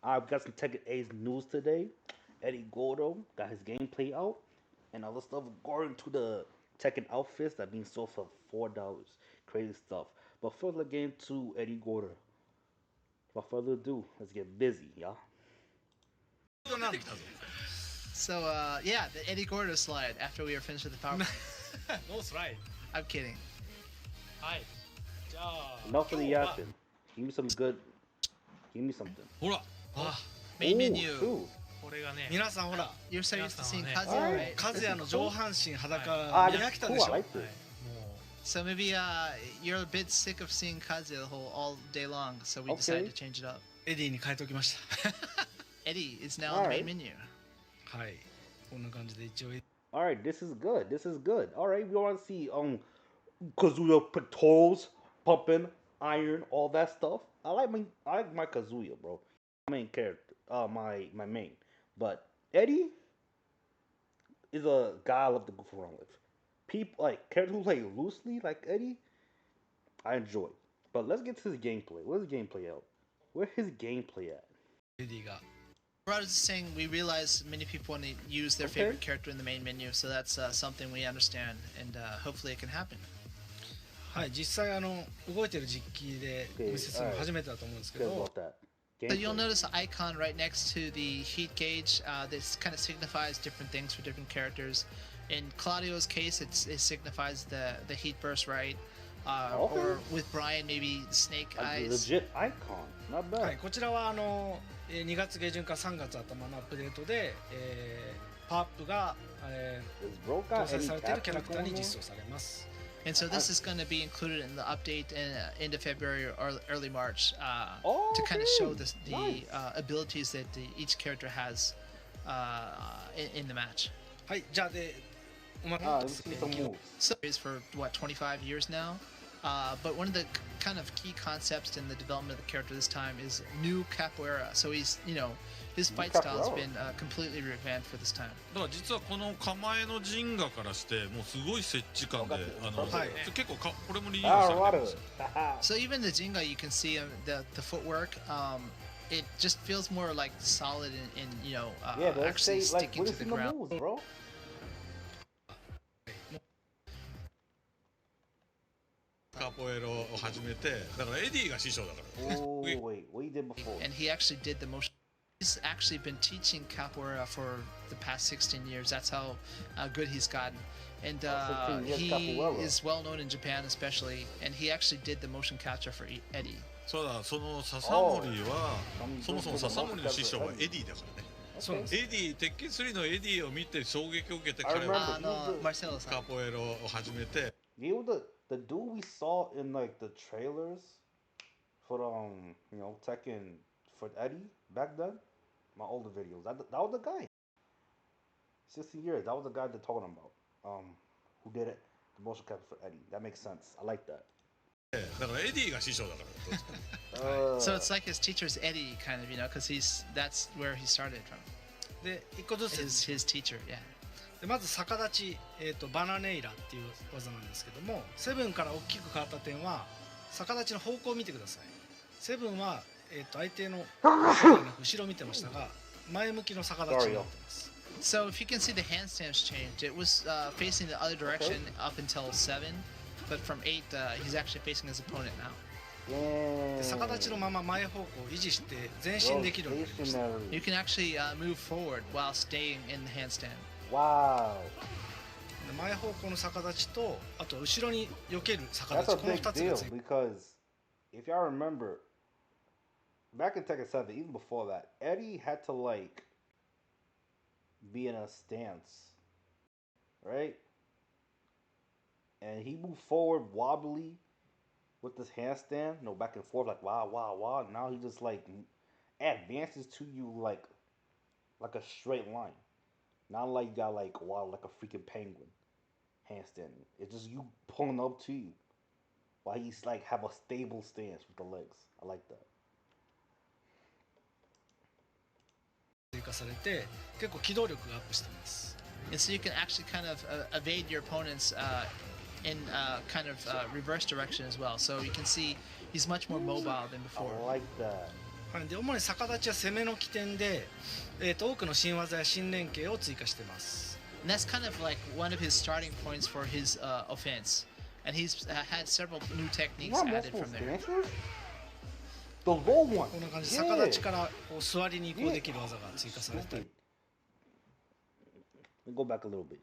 I've got some Tekken A's news today. Eddy Gordo got his gameplay out, and other stuff according to the Tekken outfits that being sold for $4. Crazy stuff. But first, let's get into Eddy Gordo. Without further ado, let's get busy, y'all. So yeah, the Eddy Gordo slide after we were finished with the power. No slide. I'm kidding. はい。じゃあ、Enough of the 今日は yapping. Give me some good. Give me something. ほら、Main Ooh, menu. true. これがね、皆さんほら You're so used to seeing 皆 Kazuya, さんはね right? 和也の上半身裸Ah, に this 飽 is きたで cool. し I ょ like this. も So maybe you're a bit sick of seeing Kazuya all day long, so we Okay. decided to change it up. エディに変えておきました Eddy is now on the main Alright. menu. はいこんな感じで一応 All right, this is good. This is good. All right, we want to see Kazuya pectorals pumping, iron, all that stuff. I like my Kazuya, bro. Main character, my main. But Eddy is a guy I love to goof around with. People like characters who play loosely, like Eddy, I enjoy. But let's get to his gameplay. Where's his gameplay out? Where's his gameplay at? エディが Rod is saying we realize many people want to use their Okay. favorite character in the main menu, so that's something we understand, and hopefully it can happen. はい実際動いてる実機でお見せするの初めてだと思うんですけ Cares ど about that. So you'll Gameplay. notice the icon right next to the heat gauge. This kind of signifies different things for different characters. In Claudio's case, it signifies the heat burst, right? Okay. Or with Brian, maybe snake A eyes. legit icon. Not は bad. いこちらは2月下旬から3月頭のアップデートで、パワーアップが、Is Bro 搭 got 載 any されているキャラ captions クターに going 実 on? 装されます And so this is going to be included in the update in end of February or early March to kind of show the Nice. abilities that each character has in the match. はいじゃあでお待 Ah, た let's せ see some moves. So it's for what 25 years now. But one of the kind of key concepts in the development of the character this time is new capoeira. So he's, his New fight style has capoeira. been completely revamped for this time. だから実はこの構えのジンガからしてもうすごい接地感ではい結構これもリニューアル Ah, されてるん water. ですよ So even the Jinga, you can see the footwork. It just feels more like solid and Yeah, but let's actually say, like, sticking what to is the in the ground. moves, bro? カポエロを始めてだからエディが師匠だから Oh, wait, what he did before? And he actually did the motion. He's actually been teaching capoeira for the past 16 years. That's how good he's gotten. And 16 years he capoeira. is well known in Japan, especially. And he actually did the motion capture for Eddy. そうだその笹森は Oh. そもそも笹森の師匠はエディだからね Okay. エディ鉄拳3のエディを見て衝撃を受けて I 彼は remember. No, Marcelo-san. カポエロを始めて You know the dude we saw in like the trailers for Tekken for Eddy back then, my older videos. That was the guy. 16 years. That was the guy they're talking about. Who did it? The motion capture for Eddy. That makes sense. I like that. だからエディが師匠だからどっちか So it's like his teacher's Eddy, kind of, because that's where he started from. で1個ずつ His teacher, yeah. でまず逆立ち、バナネイラっていう技なんですけどもセブンから大きく変わった点は逆立ちの方向を見てくださいセブンは、相手の後ろを見てましたが前向きの逆立ちになってます So if you can see the handstands changed, it was facing the other direction up until 7, but from 8, he's actually facing his opponent now. で Yeah. 逆立ちのまま前方向を維持して前進できるようになりました Stationary. You can actually move forward while staying in the handstand. Wow. で前方向の逆立ちとあと後ろに避ける逆 That's 立 a ちこの big 2つが deal ついて because if y'all remember, back in Tekken 7, even before that, Eddy had to like be in a stance, right? And he moved forward wobbly with this handstand, back and forth like wow, wow, wow. Now he just like advances to you like a straight line, not like you got like wow, like a freaking penguin handstanding. It's just you pulling up to you while he's like have a stable stance with the legs. I like that. 追加されて結構機動力がアップしてます And so you can actually kind of evade your opponents in kind of reverse direction as well. So you can see he's much more mobile than before. I like that. はい、で主に逆立ちは攻めの起点で、多くの新技や新連携を追加しています。 And that's kind of like one of his starting points for his offense. And he's had several new You techniques want added multiple from there. stances? The low one. こんな感じで Yeah. 逆立ちからこう座りに移行できる技が追加されたり、 Stupid. Go back a little bit.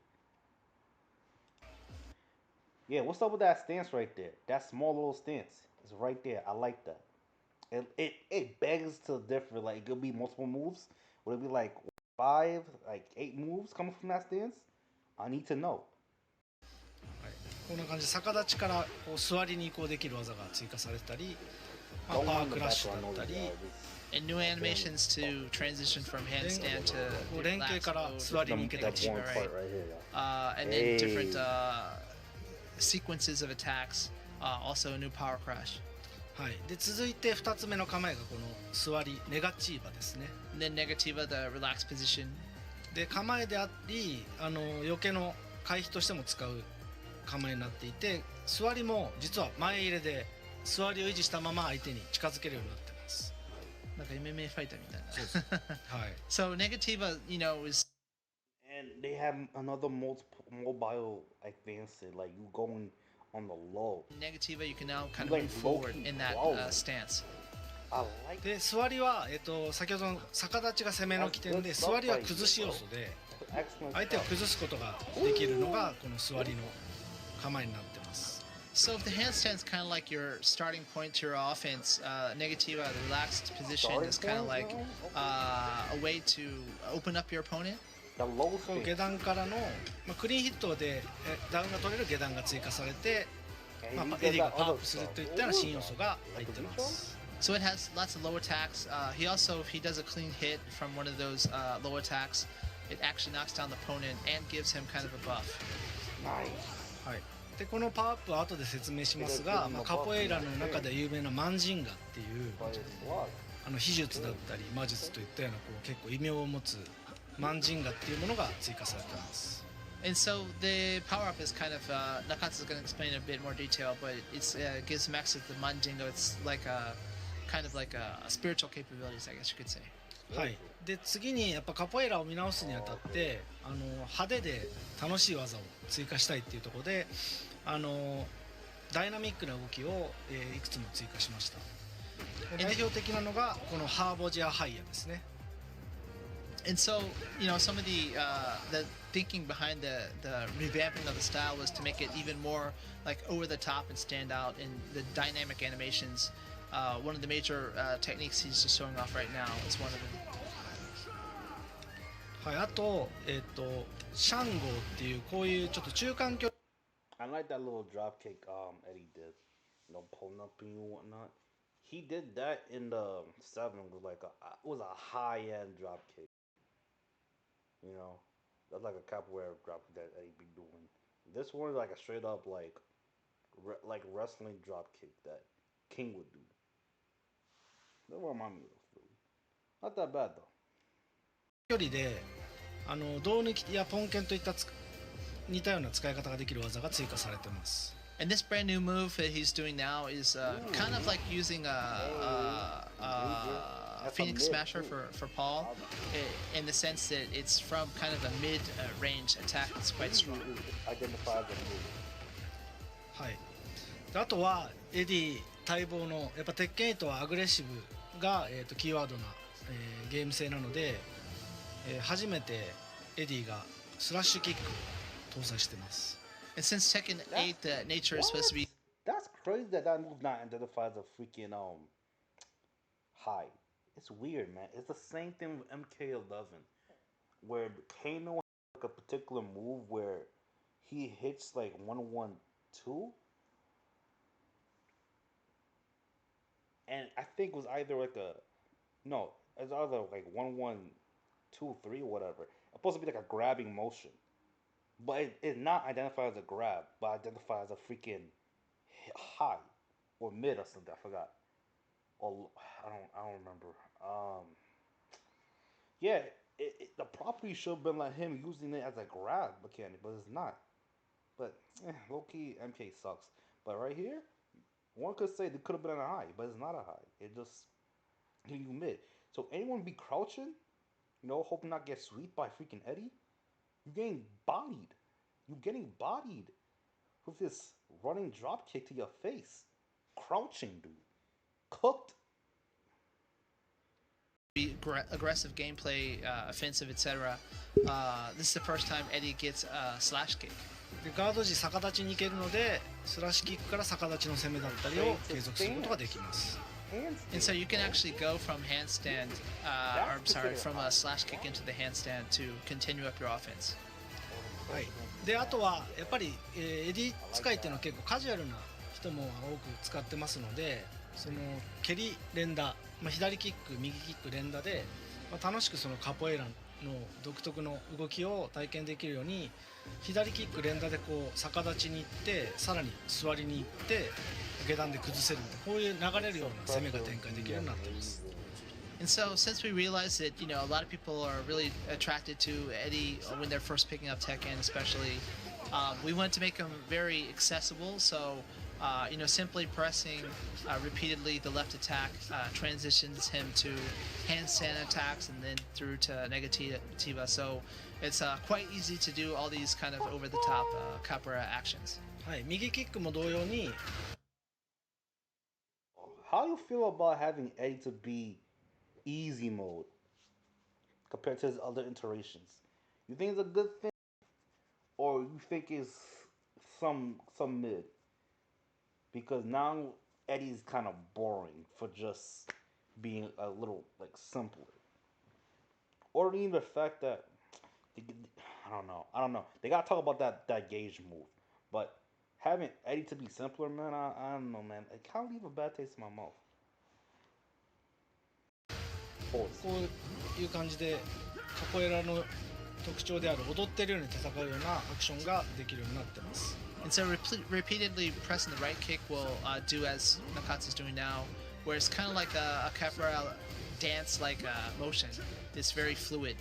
Yeah, what's up with that stance right there? That small little stance is right there. I like that. It begs to differ. Like, it could be multiple moves. Would it be like 5, like 8 moves coming from that stance? I need to know. はい、こんな感じで逆立ちからこう座りに移行できる技が追加されたり、まあ、 Go パワ on ー the クラッ back シュ one だったり、 And new animations to transition from handstand to こう連携から座りに行けたり、 That one part right here. and then different sequences of attacks. Also a new power crash. はい、で続いて2つ目の構えがこの座りネガチーバですね。 And then negativa, the relaxed position. で構えであり避けの回避としても使う構えになっていて、座りも実は前入れで座りを維持したまま相手に近づけるようになってます。 Like a MMA fighter みたいな。はい、 So negativa, you know, is And they have another mobile advance, like you going on the low. negativa. You can now kind of Like move forward low-key in that crawling. stance. I like で座りは、先ほどの逆立ちが攻めの起点で、座りは崩し要素で excellent 相手を stuff. 崩すことができるのがこの座りの構えになってます。 So if the handstand's kind of like your starting point to your offense, negativa, the relaxed position, is kind of like a way to open up your opponent. The low この下 stance. 段からの、まあ、クリーンヒットでダウンが取れる下段が追加されて、 まあ And エ he ディ does が that パワーア other ップする stuff. といったような新要素が入ってます。 So it has lots of low attacks. He also, if he does a clean hit from one of those low attacks, it actually knocks down the opponent and gives him kind of a buff. Nice. はい、でこのパワーアップは後で説明しますが、まあ、カポエイラの中で有名なマンジンガっていう But it's blood. 秘術だったり魔術といったようなこう結構異名を持つマンジンガっていうものが追加されています。 And so the power up is kind of Nakatsu's going to explain in a bit more detail, but it's gives Max the Mandingo. It's like a kind of like a spiritual capabilities, I guess you could say. はい、で次にやっぱカポエイラを見直すにあたって派手で楽しい技を追加したいっていうところでダイナミックな動きを、いくつも追加しました。代表的なのがこのハーボジアハイヤですね。 And so, you know, some of the thinking behind the revamping of the style was to make it even more like over the top and stand out in the dynamic animations. One of the major techniques he's just showing off right now is one of them. はい、あとシャンゴーっていうこういうちょっと中間距離 I like that little drop kick Eddie did. You know, pulling up and whatnot. He did that in the 7 was like it was a high end drop kick. You know, that's like a capoeira drop that Eddie be doing. This one is like a straight up like wrestling drop kick that King would do. That remind me of Philly. Not that bad though. 距離で胴抜きやポンケンといった似たような使い方ができる技が追加されてます。 And this brand new move that he's doing now is kind of like using a Phoenix Smasher for Paul, in the sense that it's from kind of a mid-range attack that's quite strong. Identify the move. はい、であとはエディ待望のやっぱ鉄拳8はアグレッシブが、キーワードな、ゲーム性なので、初めてエディがスラッシュキックを搭載してます。 And since Tekken 8, the nature is supposed to be That's crazy that move not identified as a freaking high. It's weird, man. It's the same thing with MK11, where Kano has like a particular move where he hits like 1-1-2, and I think it was either like it's either like 1-1-2-3 or whatever. It's supposed to be like a grabbing motion. But it's not identified as a grab, but identified as a freaking high or mid or something. I forgot. Or I don't remember. Yeah, the property should have been like him using it as a grab mechanic, but it's not. But low key MK sucks. But right here, one could say it could have been a high, but it's not a high. hitting you mid. So anyone be crouching, hoping not get swept by freaking Eddie, you're getting bodied. You're getting bodied with this running drop kick to your face. Crouching, dude. Cooked. Aggressive gameplay, offensive, etc. This is the first time Eddie gets a slash kick. でガード時逆立ちに行けるのでスラッシュキックから逆立ちの攻めだったりを継続することができます。 And so you can actually go from handstand, or sorry, from a slash kick into the handstand to continue up your offense. はい、であとはやっぱり、エディ使いっていうのは結構カジュアルな人も多く使ってますので、その蹴り連打、左キック右キック連打で、楽しくそのカポエラの独特の動きを体験できるように左キック連打でこう逆立ちに行ってさらに座りに行って下段で崩せるみたいなこういう流れるような攻めが展開できるようになっています。 And so, since we realized that a lot of people are really attracted to Eddie when they're first picking up Tekken, especially, we wanted to make him very accessible. So, simply pressing repeatedly the left attack transitions him to handstand attacks and then through to negativa. So, it's quite easy to do all these kind of over-the-top capoeira actions. はい、右キックも同様に How do you feel about having Eddie to be easy mode compared to his other iterations? You think it's a good thing, or you think it's some mid? Because now Eddie's kind of boring for just being a little like simpler, or even the fact that I don't know. They gotta talk about that gauge move, but having Eddie to be simpler, man, I don't know, man. It kind of leave a bad taste in my mouth. こういう感じでカポエラの特徴である踊ってるように戦うようなアクションができるようになってます。 And so repeatedly pressing the right kick will do as Nakatsu's doing now, where it's kind of like a capoeira dance-like motion. It's very fluid.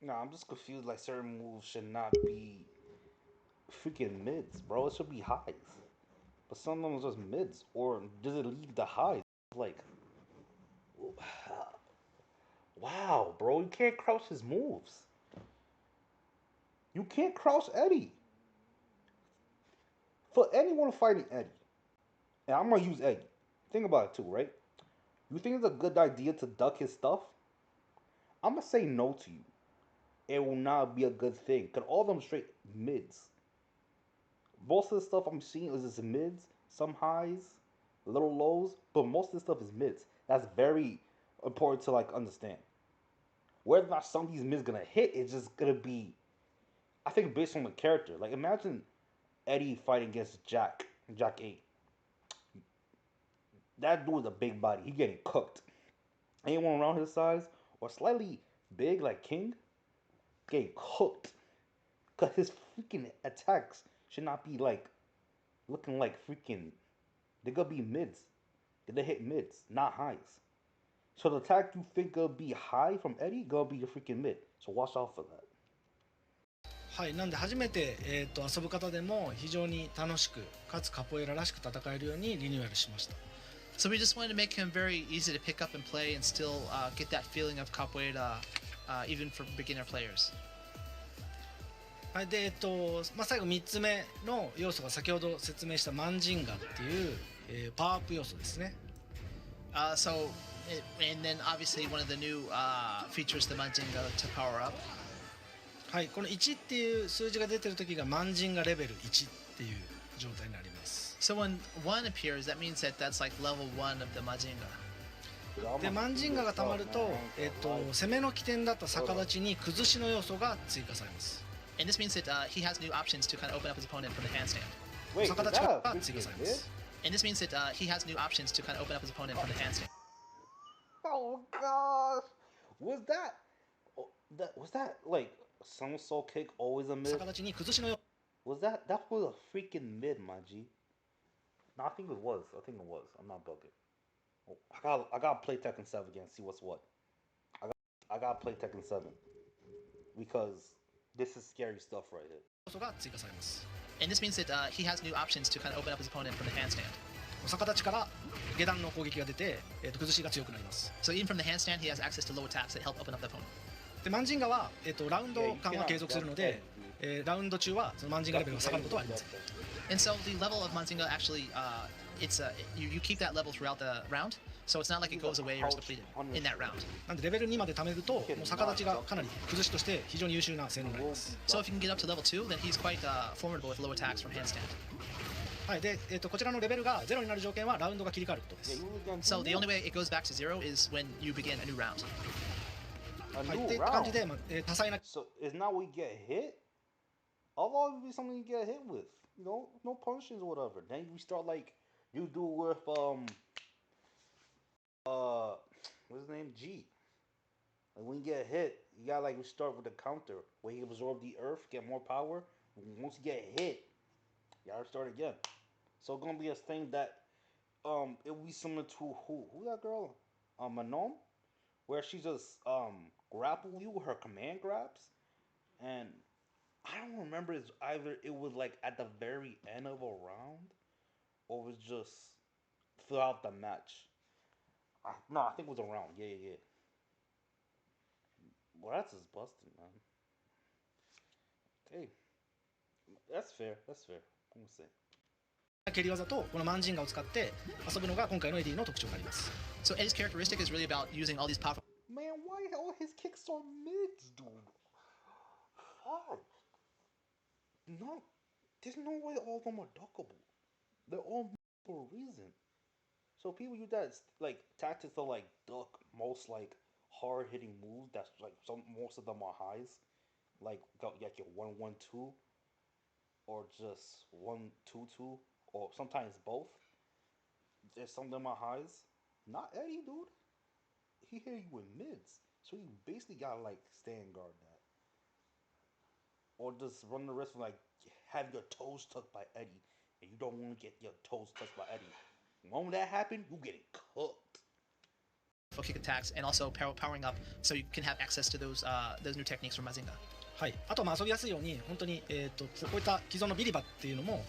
Nah, I'm just confused. Like certain moves should not be freaking mids, bro. It should be highs. But some of them are just mids. Or does it leave the highs? Like, wow, bro. You can't crouch his moves. You can't crouch Eddie. For anyone fighting Eddie, and I'm gonna use Eddie. Think about it too, right? You think it's a good idea to duck his stuff? I'm gonna say no to you. It will not be a good thing. Cause all of them straight mids. Most of the stuff I'm seeing is just mids, some highs, little lows, but most of the stuff is mids. That's very important to like understand. Whether or not some of these mids gonna hit, it's just gonna be, I think, based on the character. Like imagine Eddie fighting against Jack 8. That dude is a big body. He getting cooked. Anyone around his size or slightly big like King, getting cooked. Cause his freaking attacks should not be like looking like freaking. They're gonna be mids. They hit mids, not highs. So the attack you think gonna be high from Eddie gonna be your freaking mid. So watch out for that. はい、なんで初めて、遊ぶ方でも非常に楽しくかつカポエラらしく戦えるようにリニューアルしました。 So we just wanted to make him very easy to pick up and play and still get that feeling of capoeira even for beginner players. はい、で最後3つ目の要素が先ほど説明したマンジンガっていう、パワーアップ要素ですね。So and then obviously one of the new features the Manjinga to power up. はい、この1っていう数字が出てる時がマンジンガレベル1っていう状態になります。 So when 1 appears, that means that that's like level 1 of the Manjinga. でマンジンガがたまると、攻めの起点だった逆立ちに崩しの要素が追加されます。 And this means that he has new options to kind of open up his opponent from the handstand. Wait, 逆 is 立ち that が a 追加されま freaking す。 And this means that he has new options to kind of open up his opponent from the handstand. Oh gosh, was that? Was that like somersault kick always a mid? 逆立ちに崩しの要 Was that was a freaking mid, my G? No, I think it was. I think it was. I'm not bugging. Oh, I gotta play Tekken 7 again. See what's what. I gotta play Tekken 7 because this is scary stuff right here. 素が追加されます。 And this means that he has new options to kind of open up his opponent from the handstand. 逆立ちから下段の攻撃が出て、崩しが強くなります。 So even from the handstand, he has access to low attacks that help open up the opponent. でマンジンガは、ラウンド間は継続するので、ラウンド中はそのマンジンガレベルが下がることはありません。 And so the level of Manzinga actually, you keep that level throughout the round. So it's not like it goes away or is depleted in that round. なんでレベル2まで貯めると、もう逆立ちがかなり崩しとして非常に優秀な性能になります。 So if you can get up to level 2, then he's quite formidable with low attacks from handstand. はい、で、こちらのレベルが0になる条件はラウンドが切り替わることです。 So the only way it goes back to 0 is when you begin a new round. はい、って感じで、多彩な So it's not we get hit. I'll always be something you get hit with. You know, no punches or whatever. Then we start like you do with what's his name? G. Like when you get hit, you gotta like start with the counter where you absorb the earth, get more power. Once you get hit, you gotta start again. So it's gonna be a thing that it will be similar to who that girl? Manon, where she just grapple you with her command grabs, and I don't remember it's either it was like at the very end of a round or it was just throughout the match. No, I think it was a round. Yeah, yeah, yeah. Well, that's just busting, man. Okay, that's fair. That's fair. I'm gonna say. 蹴り技とこのマンジンガを使って遊ぶのが今回のエディの特徴になります。 So Eddie's characteristic is really about using all these powerful. Man, why all his kicks are mids, dude? Fuck. No, there's no way all of them are duckable. They're all for a reason. So people use that like tactics to like duck most like hard hitting moves. That's like most of them are highs, like your 1-1-2, or just 1-2-2, or sometimes both. There's some of them are highs. Not Eddie, dude. He hit you with mids, so you basically gotta like stand guard that, or just run the risk of like have your toes tucked by Eddie, and you don't want to get your toes touched by Eddie. When that happened, you getting cooked. Kick attacks and also powering up so you can have access to those new techniques from Mazinga. はい、あとは遊びやすいように本当に、こういった既存のビリバっていうのも、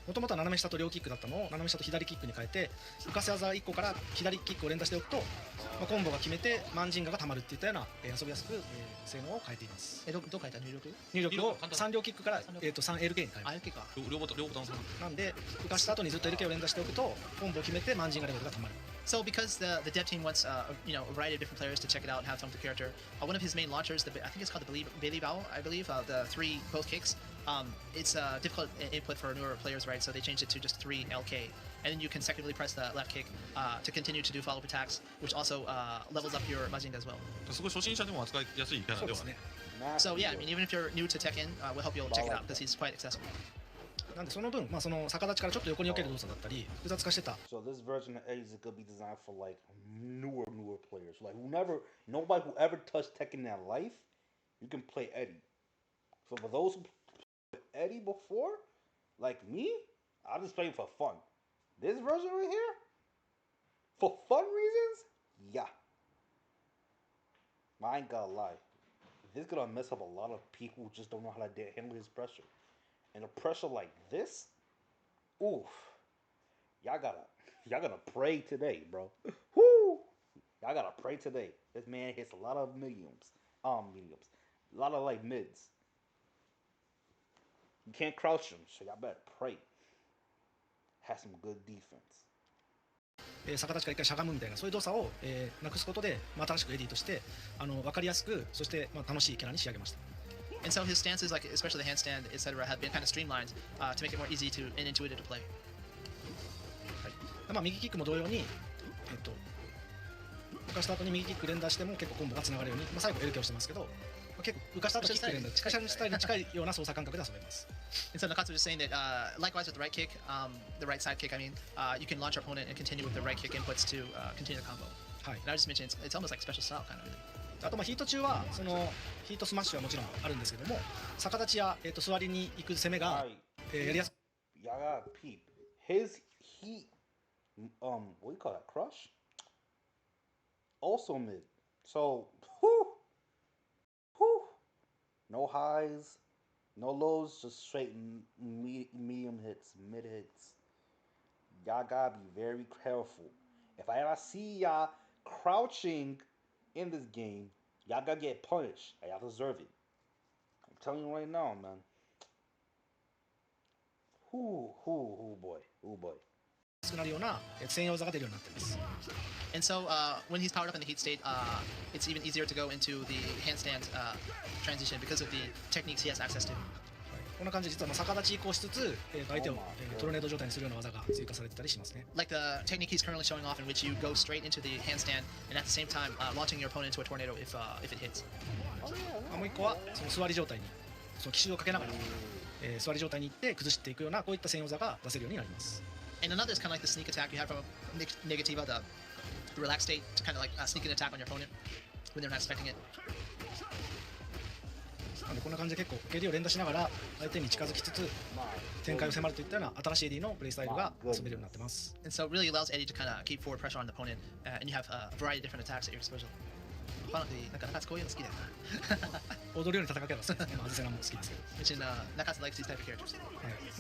もともとは斜め下と両キックだったのを斜め下と左キックに変えて浮かせ技1個から左キックを連打しておくと、コンボが決めてマンジンガがたまるっていったような、遊びやすく、性能を変えています。どう変えた入力？入力を3両キックから、3LK に変えます。LK か。両ボタンなんで浮かした後にずっと LK を連打しておくとコンボを決めてマンジンガレベルがたまる。So because the dev team wants a variety of different players to check it out and have fun with the character, one of his main launchers, I think it's called the Bailey Bow, I believe, the 3 both kicks. It's a difficult input for newer players, right? So they changed it to just 3 LK, and then you consecutively press the left kick to continue to do follow-up attacks, which also levels up your Mazinga as well. すごい初心者でも扱いやすいキャラではね。So yeah, I mean, even if you're new to Tekken, we'll help you check it out because he's quite accessible. なんでその分、その逆立ちからちょっと横に避ける動作だったり複雑化してた。 So this version of Eddie's is gonna be designed for like newer players, like nobody who ever touched Tekken in their life, you can play Eddie. So for those who played Eddie before, like me, I just play for fun. This version right here, for fun reasons, yeah. I ain't gonna lie, this is gonna mess up a lot of people who just don't know how to handle his pressure. And a pressure like this, oof, y'all gotta pray today, bro. Whoo, y'all gotta pray today. This man hits a lot of mediums, a lot of like mids. You can't crouch him, so y'all better pray. Has some good defense. 逆立ちから一回しゃがむみたいなそういう動作を、なくすことで、新しくエディとして分かりやすくそして、楽しいキャラに仕上げました。 And so his stances, like especially the handstand, etc., have been kind of streamlined to make it more easy and intuitive to play. はい、右キックも同様に、浮かした後に右キック連打しても結構コンボがつながるように、最後 LK をしてますけど、結構浮かした後キック連打、近いスタイルに近いような操作感覚で遊べます。And so Nakatsu was just saying that likewise with the right kick, the right side kick, I mean, you can launch your opponent and continue with the right kick inputs to continue the combo. はい。And I was just mentioning it's almost like special style kind of really. あとヒート中はそのヒートスマッシュはもちろんあるんですけども、逆立ちや座りに行く攻めが、やりやすく。Y'all gotta peep. His heat, what do you call that? Crush? Also mid. So, no highs, no lows, just straight medium hits, mid hits. y'all gotta be very careful. If I ever see y'all crouching in this game, y'all gotta get punished. And y'all deserve it. I'm telling you right now, man. Whoo, boy. Ooh, boy. 少なるような専用技が出るようになっています。 And so when he's powered up in the heat state, it's even easier to go into the handstand transition because of the techniques he has access to. こんな感じで実は逆立ち移行しつつ、相手を、トルネード状態にするような技が追加されてたりしますね。Like the technique he's currently showing off, in which you go straight into the handstand and at the same time launching your opponent into a tornado if it hits. もう一個はその座り状態にその奇襲をかけながら、座り状態に行って崩していくようなこういった専用技が出せるようになります。 And another is kind of like the sneak attack you have from Negativa, the relaxed state, to kind of like sneak an attack on your opponent when they're not expecting it. なのでこんな感じで結構蹴りを連打しながら相手に近づきつつ展開を迫るといったような新しいエディのプレイスタイルが遊べるようになってます。 And so it really allows Eddy to kind of keep forward pressure on the opponent, and you have a variety of different attacks at your disposal. なんか中津こういうの好きだよな。踊るように戦うキャラ好きですね。アズセナも好きですけど。 Which in Nakatsu likes these type of characters.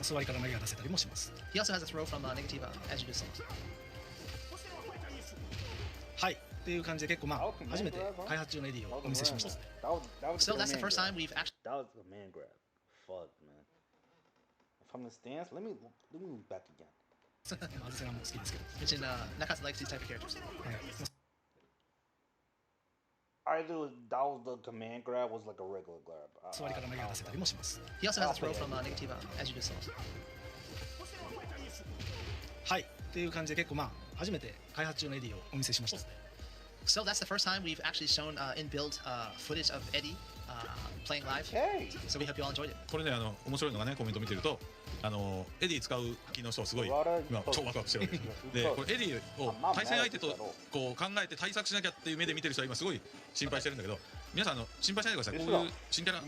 座りから投げが出せたりもします。 He also has a throw from Negativa, as you just saw. はい。っていう感じで結構初めて開発中のエディをお見せしました。 So that's the first time we've actually. That was a man grab. Fuck, man. From the stance, let me move back again. アズセナも好きですけど。 Which in Nakatsu likes these type of characters. I do. That was the command grab. Was like a regular grab. 座りから投げが出せたりもします。 He also has a throw from Negativa, as you just saw. はい。っていう感じで結構初めて開発中のエディをお見せしました。 So that's the first time we've actually shown in-build footage of Eddy playing live. Hey. So we hope you all enjoyed it. これね面白いのがねコメント見てるとエディ使う気の人はすごい今超ワクワクしてるわけですでこれエディを対戦相手とこう考えて対策しなきゃっていう目で見てる人は今すごい心配してるんだけど皆さん心配しないでください。こういう新キャラね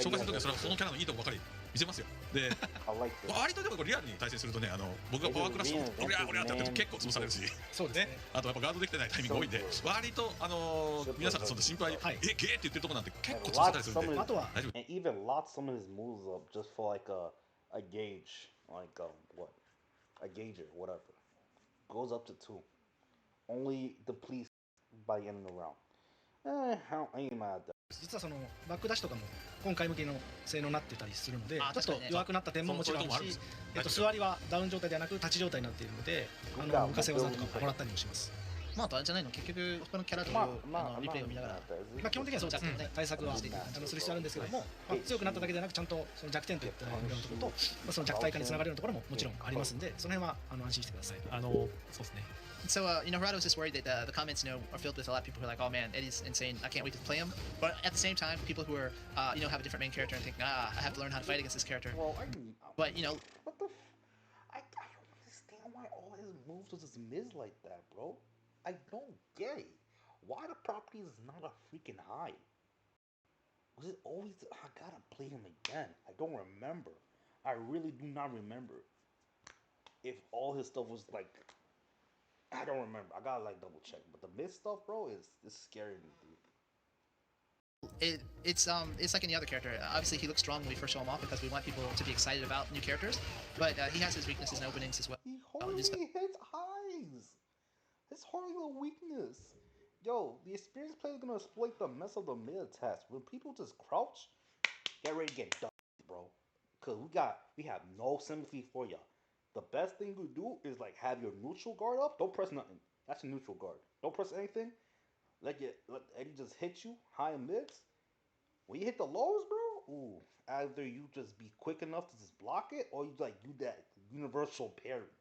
紹介するときはそのキャラのいいとこばかり見せますよ。で割とでもこれリアルに対戦するとね僕がパワークラッシュを俺やってやってると結構潰されるしそうですね。あとやっぱガードできてないタイミングが多いんで割と皆さんその心配ゲーって言ってるとこなんて結構潰されたりするんであとは大丈夫。 And even locked some of his moves up just for like a gauge, like what, a gauger, whatever. Goes up to 2. Only depletes by the end of the round. I ain't mad at that. 実はそのバックダッシュとかも今回向けの性能になってたりするので、ちょっと確かにね弱くなった点ももちろんあるし、座りはダウン状態ではなく立ち状態になっているので、浮かせ技とかもらったりもします。まあ、あれじゃないの結局他のキャラとリプレイを見ながら基本的にはそうですね。対策はする必要あるんですけども、強くなっただけではなくちゃんとその弱点といったようなところと、その弱体化につながるようなところももちろんありますんで、その辺は安心してください。そうですね。 So, Hirado was just worried that the comments, are filled with a lot of people who are like, "Oh man, Eddy's insane! I can't wait to play him." But at the same time, people who are, have a different main character and think, I have to learn how to fight against this character. Well, But what the? I don't understand why all his moves was just miss like that, bro. I don't get it. Why the property is not a freaking high? Was it always? I gotta play him again. I don't remember. I really do not remember. If all his stuff was like. I don't remember. I gotta like double check. But the mid stuff, bro, is scaring me, dude. it's like any other character. Obviously, he looks strong when we first show him off because we want people to be excited about new characters. But he has his weaknesses and openings as well. He hardly hits highs. It's hardly a weakness. Yo, the experienced player is gonna exploit the mess of the mid attacks. When people just crouch, get ready to get done, bro. Cause we have no sympathy for y'all. The best thing you do is like have your neutral guard up. Don't press nothing. That's your neutral guard. Don't press anything. Let Eddy just hit you high and mids. When you hit the lows, bro, ooh, either you just be quick enough to just block it, or you like do that universal parry.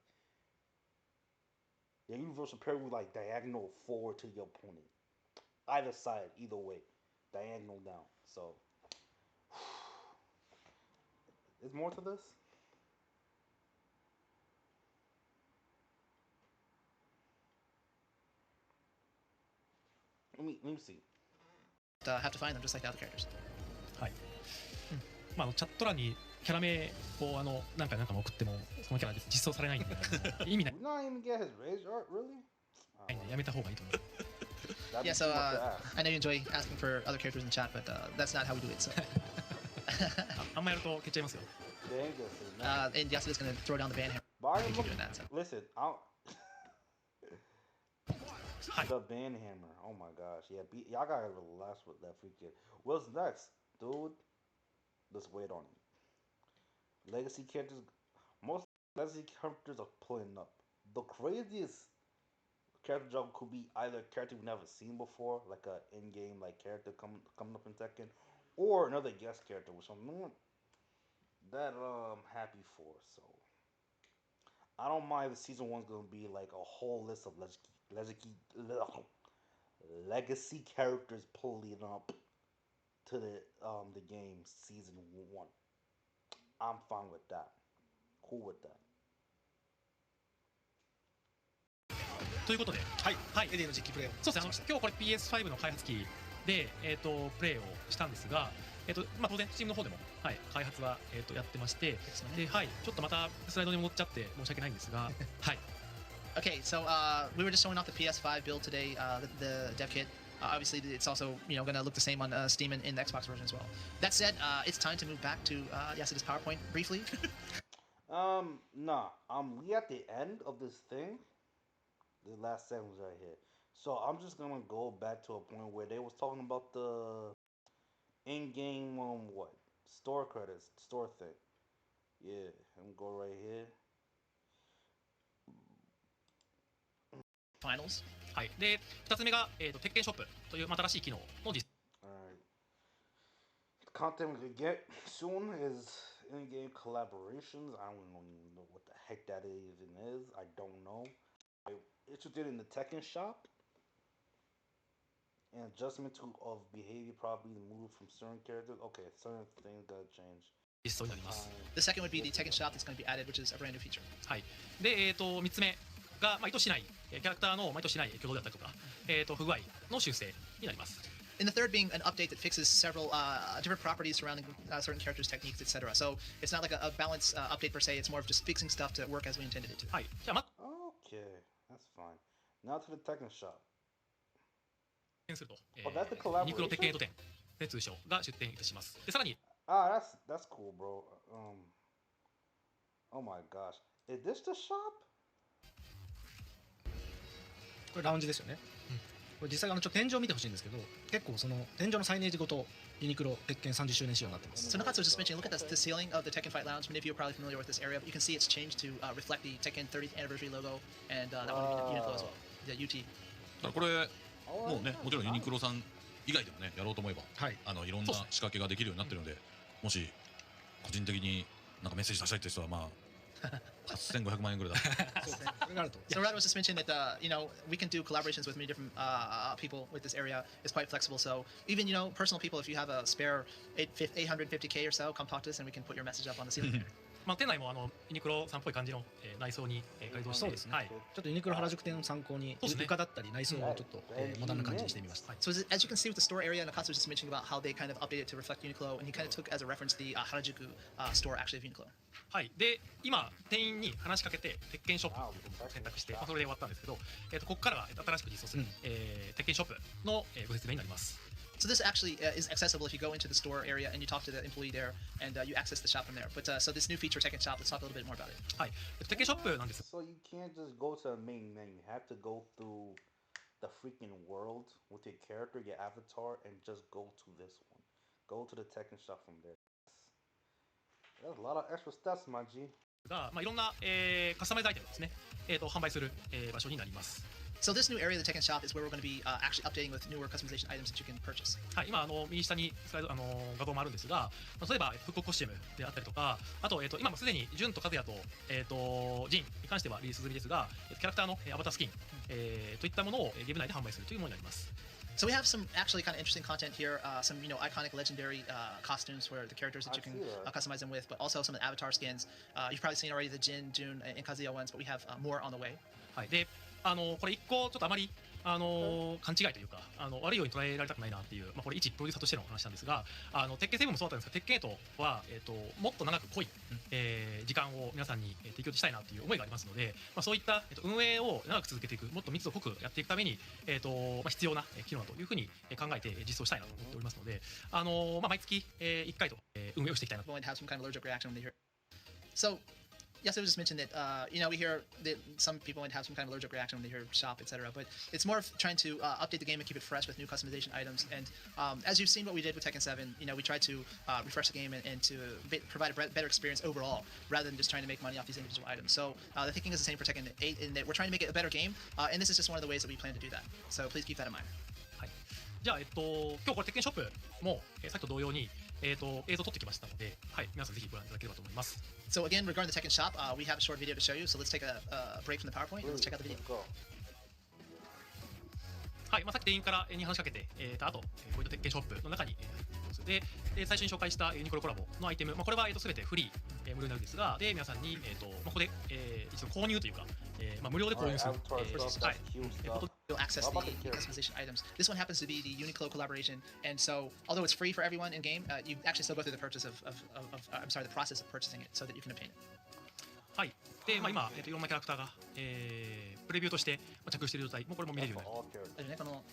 Yeah, universal parry with like diagonal forward to your opponent. Either side, either way, diagonal down. So, there's more to this. Let me see. Have to find them just like the other characters. はい。チャット欄にキャラ名を何回も送ってもそのキャラ実装されないんで意味ない。We're not even get his rage art, really? やめた方がいいと思います。Yeah, so I know you enjoy asking for other characters in the chat, but that's not how we do it. So. あんまやると消っちゃいますよ。Dangerous, man. And Yasuda's gonna throw down the ban here. But Why keep am doing that. So. Listen, the band hammer. Oh my gosh. Yeah, y'all gotta relax with that freaking. What's next, dude? Let's wait on it. Legacy characters. Most legacy characters are pulling up. The craziest character drop could be either a character we've never seen before, like a in-game like character coming up in Tekken, or another guest character, which I'm not that happy for. So I don't mind if season one's gonna be like a whole list of legacy characters pulling up to the game season one. I'm fine with that. Cool with that. ということで、はい、エディの実機プレイをそうですね、今日これ PS5 の開発機で、プレイをしたんですが、当然 Steam の方でも、はい、開発は、やってまして、で、はい、ちょっとまたスライドに戻っちゃって申し訳ないんですが、はい。Okay, so we were just showing off the PS5 build today, the dev kit. Obviously, it's also going to look the same on Steam and in the Xbox version as well. That said, it's time to move back to Yasuda's PowerPoint briefly. Nah, we at the end of this thing. The last sentence right here. So I'm just gonna go back to a point where they was talking about the in-game what store credits, store thing. Yeah, I'm go right here. Finals. はい。で、2つ目が、鉄拳ショップという新しい機能の実。Alright. Content we could get soon is in-game collaborations. I don't even know what the heck that even is. I don't know. I'm interested in the Tekken Shop. And adjustment of behavior probably move from certain characters. Okay, certain things gotta change. 実装になります。The second would be the Tekken Shop that's going to be added, which is a brand new feature. はい。で、3つ目が、意図しないキャラクターの意図しない挙動であったりとか、不具合の修正になります。And the third being an update that fixes several different properties surrounding certain characters, techniques, etc. So it's not like a balance update per se. It's more of just fixing stuff to work as we intended it to. はい。じゃあ、Okay, that's fine. Now to the Tekken Shop. すると、that's the collaboration? ユニクロ鉄拳エイト店で通称が出店いたします。で、さらに、that's cool, bro. Oh my gosh, is this the shop? これラウンジですよね、これ実際ちょっと天井を見てほしいんですけど、結構その天井のサイネージごとユニクロ鉄拳30周年仕様になってます。 So Nakatsu was just mentioning, look at the ceiling of the Tekken Fight Lounge. Many of you are probably familiar with this area, but you can see it's changed to reflect the Tekken 30th anniversary logo and that one of Uniqlo as well, the UT. これもうね、もちろんユニクロさん以外でもね、やろうと思えば、はい、いろんな仕掛けができるようになってるので、もし個人的になんかメッセージ出したいって人はまあ8500万円ぐらいだ。そうですね。これがあると。So Rad was just mentioning that we can do collaborations with many different people with this area. It's quite flexible. So even personal people, if you have a spare 850k or so, come talk to us and we can put your message up on the ceiling. 店内もユニクロさんっぽい感じの、内装に、改造して、そうですね、はい、ちょっとユニクロ原宿店を参考に、床だったり内装をちょっと、モダンな感じにしてみました。So as you can see with the store area, Nakatsu was just mentioning about how they kind of updated to reflect Uniqlo, and he kind of took as a reference the Harajuku store actually of Uniqlo. はい、で今店員に話しかけて鉄拳ショップということを選択して、それで終わったんですけど、ここからは新しく実装する、鉄拳ショップの、ご説明になります。So this actually is accessible if you go into the store area and you talk to the employee there and you access the shop from there. But so this new feature, Tekken Shop, let's talk a little bit more about it. はい、鉄拳ショップなんです。So you can't just go to the main menu. You have to go through the freaking world with your character, your avatar, and just go to this one. Go to the Tekken Shop from there. There's a lot of extra steps, my G. が、いろんな、カスタマイズアイテムですね、販売する、場所になります。So this new area of the Tekken Shop is where we're going to be actually updating with newer customization items that you can purchase. はい、今右下にスライド画像もあるんですが、例えば復刻コスチュームであったりとか、あと今もすでにジュンとカズヤとジンに関してはリリース済みですが、キャラクターのアバタースキン、といったものをゲーム内で販売するというものになります。So we have some actually kind of interesting content here, some iconic legendary costumes for the characters that you can customize them with, but also some of the avatar skins. You've probably seen already the Jin, Jun, and Kazuya ones, but we have more on the way. はい、でこれ一個ちょっとあまり勘違いというか悪いように捉えられたくないなっていう、これ一プロデューサーとしての話なんですが、鉄拳7もそうだったんですが、鉄拳8は、もっと長く濃い、時間を皆さんに提供したいなという思いがありますので、そういった、運営を長く続けていく、もっと密度濃くやっていくために、必要な機能だというふうに考えて実装したいなと思っておりますので、毎月1回と運営をしていきたいなと。Going to have some kind of allergic reaction when they hear. So Yasuo just mentioned that we hear that some people might have some kind of allergic reaction when they hear shop, etc. But it's more of trying to update the game and keep it fresh with new customization items. And as you've seen what we did with Tekken 7, we tried to refresh the game and to provide a better experience overall, rather than just trying to make money off these individual items. So the thinking is the same for Tekken 8, in that we're trying to make it a better game, and this is just one of the ways that we plan to do that. So please keep that in mind. はい、じゃあ、今日これ鉄拳ショップも、さっきと同様に、映像を撮ってきましたので、はい、皆さんぜひご覧いただければと思います。So again, regarding the Tekken shop, we have a short video to show you. So let's take a break from the PowerPoint and let's check out the video. はい、さっき店員からに話しかけて、あと、こういった鉄拳ショップの中に入っています。で、最初に紹介したユニクロコラボのアイテム、これは全てフリー、無料になるんですが、で、皆さんに、ここで、一度購入というか、無料で購入する、はい、You'll access the customization items. This one happens to be the Uniqlo collaboration, and so although it's free for everyone in game, you actually still go through the purchase the process of purchasing it so that you can obtain it. はい。で、今、いろんなキャラクターが、プレビューとして着用している状態、もうこれも見れるようになる。この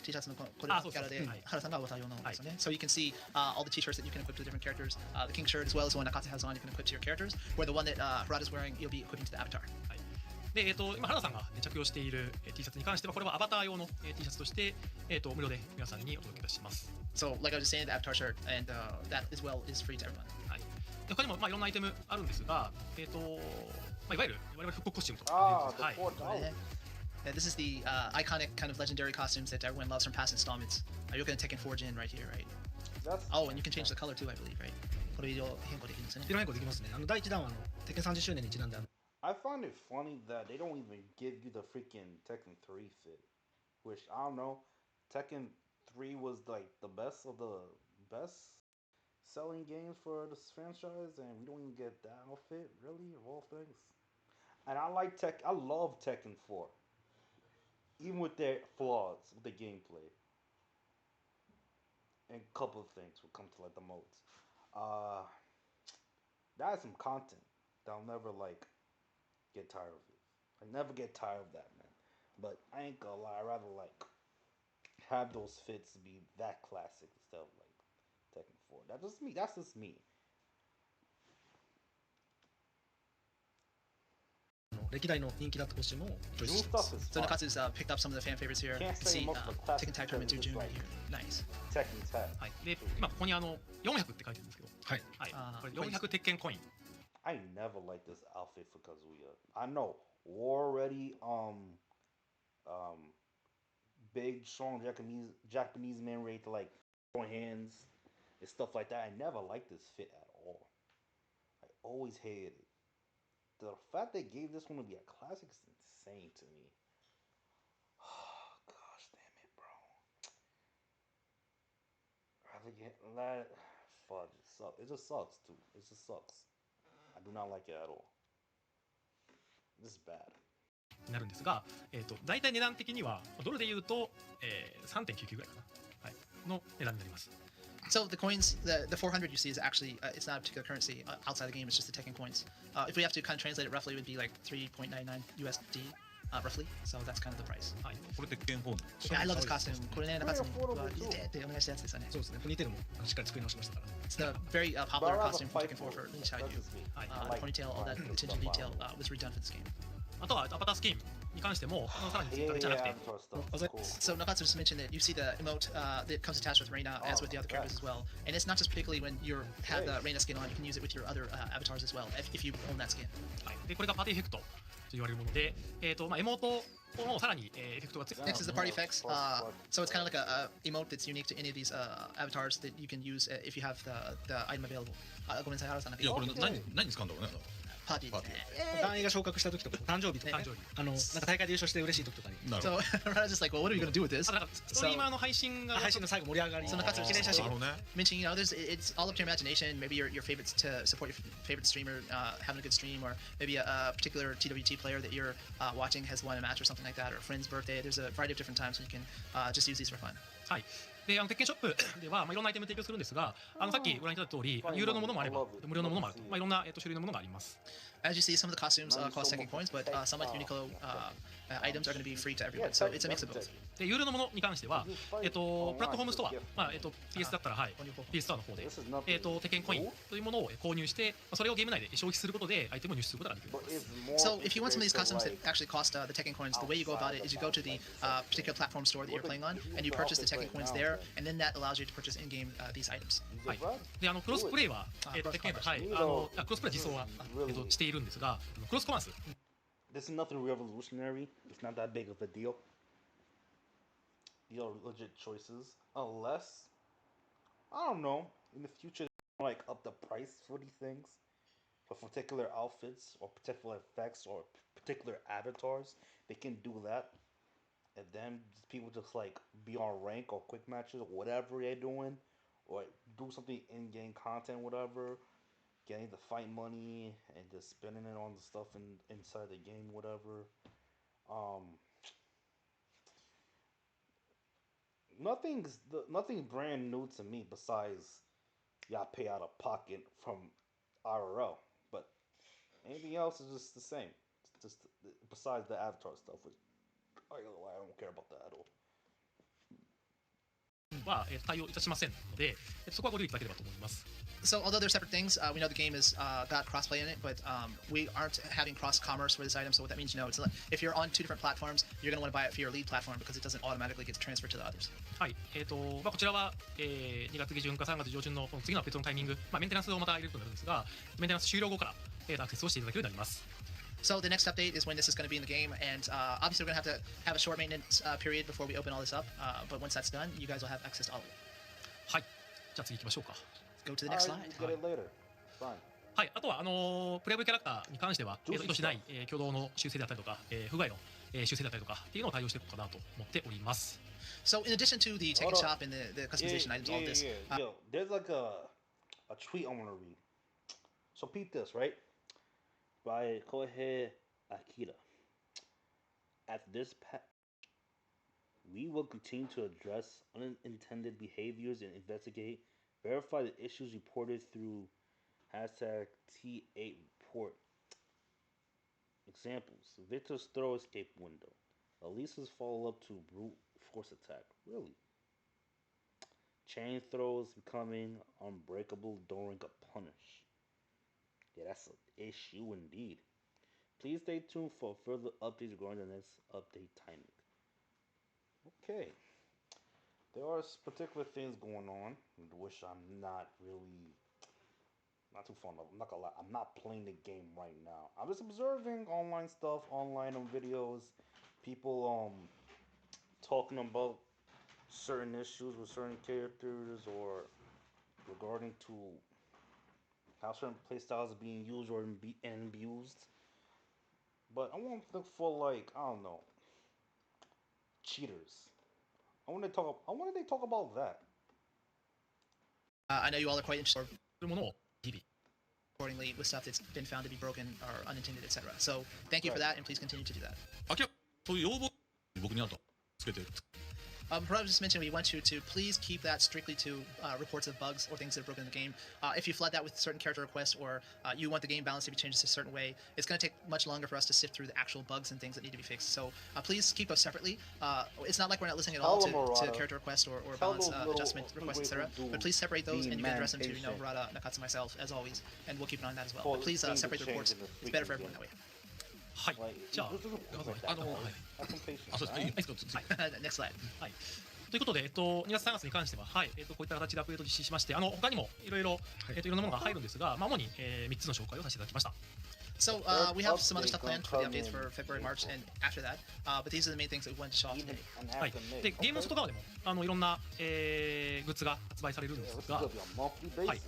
T シャツのこれのキャラで、原さんが渡るようなものですよね。So you can see all the T-shirts that you can equip to different characters. The king shirt as well as the one Nakatsu has on, you can equip to your characters. Where the one that Harada is wearing, you'll be equipping to the avatar. はい。で、今原田さんが着用している T シャツに関しては、これはアバター用の T シャツとして、無料で皆さんにお届けいたします。So like I was saying, the avatar shirt and that as well is free to everyone. はい。で、他にもいろんなアイテムあるんですが、いわゆる我々復刻コスチュームとか、はい。This is the iconic kind of legendary costumes that everyone loves from past installments. You're looking at Tekken 4 Gen right here, right? Oh, and you can change the color too, I believe, right? これ色変更できるんですね。色変更できますね。第1弾はテッケン30周年にちなんでI find it funny that they don't even give you the freaking Tekken 3 fit, which I don't know. Tekken 3 was like the best of the best selling games for this franchise, and we don't even get that outfit, really, of all things. And I love Tekken 4, even with their flaws with the gameplay. And a couple of things will come to like the modes. That is some content that I'll never like get tired of it. I never get tired of that, man. But I ain't gonna lie, I'd rather like have those fits be that classic instead of like Tekken 4. That's just me. That's just me. 歴代の人気だったコスチュームをチョイスしてます。So Nakatsu's picked up some of the fan favorites here. You can see Tekken Tag Tournament 2 June right here. Nice. Tekken Tag. はい。で、今ここに400って書いてるんですけど、はい。はい。これ400鉄拳コイン。I never liked this outfit for Kazuya. I know war ready, big strong Japanese men ready to like throw hands and stuff like that. I never liked this fit at all. I always hated it. The fact they gave this one to be a classic is insane to me. Oh, gosh damn it, bro. Rather get that. Fudge, it sucks. It just sucks too. It just sucks. I do not like it at all. This is bad. なるんですが、大体値段的にはドルで言うと、3.99 ぐらいかな、はい、の値段になります。So the coins, the 400 you see is actually it's not a particular currency outside the game. It's just the Tekken coins. If we have to kind of translate it roughly, it would be like 3.99 USD. Roughly, so that's kind of the price. はい、これ鉄拳4。Yeah, I love this costume. これね、中津に似てってお願いしたやつですよね。そうですね。似てるもしっかり作り直しましたから。It's the very popular costume from Tekken 4 for Liu Xiaoyu. Ponytail, all that attention to detail was redone for this game. あとはアバタースキンに関してもさらに追加じゃなくて。So Nakatsu just mentioned that you see the emote that comes attached with Reina as with the other characters as well, and it's not just particularly when you have the Reina skin on. You can use it with your other avatars as well if you own that skin. はい。でこれがパーティーエフェクトと言われるもので、エモートもさらにエフェクトがついて。Next is the party effects. So it's kind of like a emote that's unique to any of these avatars that you can use if you have the item available. ごめんなさい、原さん。いやこれ何使うんだろうね。パーティーですね。団員が昇格した時とか誕生日とか、なんか大会で優勝して嬉しい時とかに。So I was just like, well, what are you gonna do with this? ストリーマーの配信の最後盛り上がり。So Nakatsu記念写真。Mentioning, it's all up to your imagination. Maybe your favorites to support your favorite streamer having a good stream, or maybe a particular TWT player that you're watching has won a match or something like that, or a friend's birthday. There's a variety of different times when you can just use these for fun. はい。で鉄拳ショップでは、いろんなアイテム提供するんですが、さっきご覧いただいた通り、有料のものもあれば無料のものもあると、いろんな、種類のものがあります。As you see, some of the costumes cost Tekken coins, but some like Uniqlo items are going to be free to everyone. So it's a mix of both. で有料のものに関しては、プラットフォームストア、PS だったら、はい、PS ストアの方で、鉄拳コインというものを購入して、それをゲーム内で消費することでアイテムを入手することができます。So if you want some of these costumes that actually cost the Tekken coins, the way you go about it is you go to the particular platform store that you're playing on, and you purchase the Tekken coins there, and then that allows you to purchase in-game these items. はい。でクロスプレイは、鉄拳と、はい、クロスプレイ実装は、しているんですが、クロスコマンス。This is nothing revolutionary. It's not that big of a deal. These are legit choices. Unless, I don't know, in the future, like up the price for these things. For particular outfits or particular effects or particular avatars, they can do that. And then people just like be on rank or quick matches or whatever they're doing. Or do something in-game content, whatever. Getting the fight money and just spending it on the stuff inside the game, whatever. Nothing brand new to me besides y'all pay out of pocket from IRL, but anything else is just the same. It's just besides the avatar stuff, which I don't care about that at all. は対応いたしませんので、そこはご留意いただければと思います。So although they're separate things, we know the game is got crossplay in it, but we aren't having cross-commerce for this item. So what that means, it's like, if you're on two different platforms, you're going to want to buy it for your lead platform because it doesn't automatically get transferred to the others. はい。こちらは、2月下旬か3月上旬のこの次のアップデートのタイミング、メンテナンスをまた入れることになるんですが、メンテナンス終了後から、アクセスをしていただけるようになります。So the next update is when this is going to be in the game, and obviously we're going to have a short maintenance period before we open all this up. But once that's done, you guys will have access to all of it. はい。じゃあ次行きましょうか。Go to the next slide. はい。あとはプレイブルキャラクターに関しては、意図しない挙動の修正だったりとか、不具合の修正だったりとかっていうのを対応していこうかなと思っております。So in addition to the Tekken Shop and the customization items, all this. Yo, there's like a tweet I want to read. So peep this, right? By Kohe Akira. At this we will continue to address unintended behaviors and investigate, verify the issues reported through #T8 report. Examples: Victor's throw escape window, Elisa's follow-up to brute force attack. Really? Chain throws becoming unbreakable during a punish. Yeah, that's an issue indeed. Please stay tuned for further updates regarding the next update timing. Okay. There are particular things going on, which I'm not too fond of. I'm not gonna lie, I'm not playing the game right now. I'm just observing online stuff, online videos, people talking about certain issues with certain characters or regarding to how certain playstyles are being used or abused. But I want to look for like, I don't know, cheaters. I want to talk about that. I know you all are quite interested するものを日々 accordingly with stuff that's been found to be broken or unintended, etc. So thank you for that, and please continue to do that. そういう要望僕にあるとつけてる。Perhaps just mentioned we want you to please keep that strictly to reports of bugs or things that are broken in the game. If you flood that with certain character requests or you want the game balance to be changed a certain way, it's going to take much longer for us to sift through the actual bugs and things that need to be fixed. So please keep those separately. It's not like we're not listening at all to character requests or balance adjustment requests, etc. But please separate those and you can address them to Murata, Nakatsu, myself, as always, and we'll keep an eye on that as well. But please separate the reports. It's better for everyone that way. はい。じゃあ、そうですね。いいですか。Next slide. はい。ということで、2月3月に関しては、はい、こういった形でアップデート実施しまして、他にもいろいろ、いろんなものが入るんですが、主に、3つの紹介をさせていただきました。So we have some other stuff planned for the updates for February, March, and after that. But these are the main things that we wanted to show off today. はい。で、ゲームの外側でも、いろんな、グッズが発売されるんですが、はい。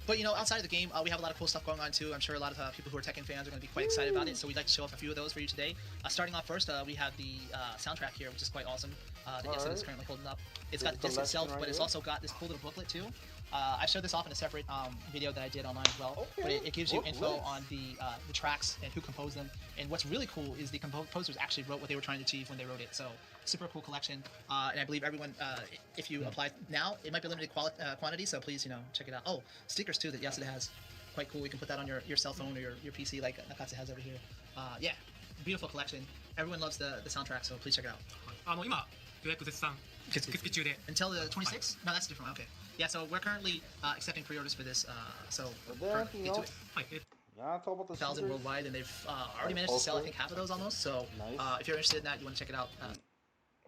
But outside of the game, we have a lot of cool stuff going on too. I'm sure a lot of people who are Tekken fans are going to be quite excited about it. So we'd like to show off a few of those for you today. Starting off first, we have the soundtrack here, which is quite awesome. That Yasuda is currently holding up. It's got the disc itself, but it's also got this cool little booklet too. I showed this off in a separate video that I did online as well. Okay. But it gives you What info list? on the tracks and who composed them. And what's really cool is the composers actually wrote what they were trying to achieve when they wrote it. So super cool collection. And I believe everyone, if you apply now, it might be limited quantity. So please, check it out. Oh, stickers too that Yasuda has. Quite cool. You can put that on your cell phone or your PC like Nakatsu has over here. Yeah, beautiful collection. Everyone loves the soundtrack, so please check it out. 今予約絶賛受付中で Until the 26th? No, that's a different one. Okay. Yeah, so we're currently accepting pre-orders for this. So Is there anything for else? はい、Y'all talk about the 2,000 stickers? worldwide, and they've already managed to sell I think half of those almost. So Nice. if you're interested in that, you want to check it out. I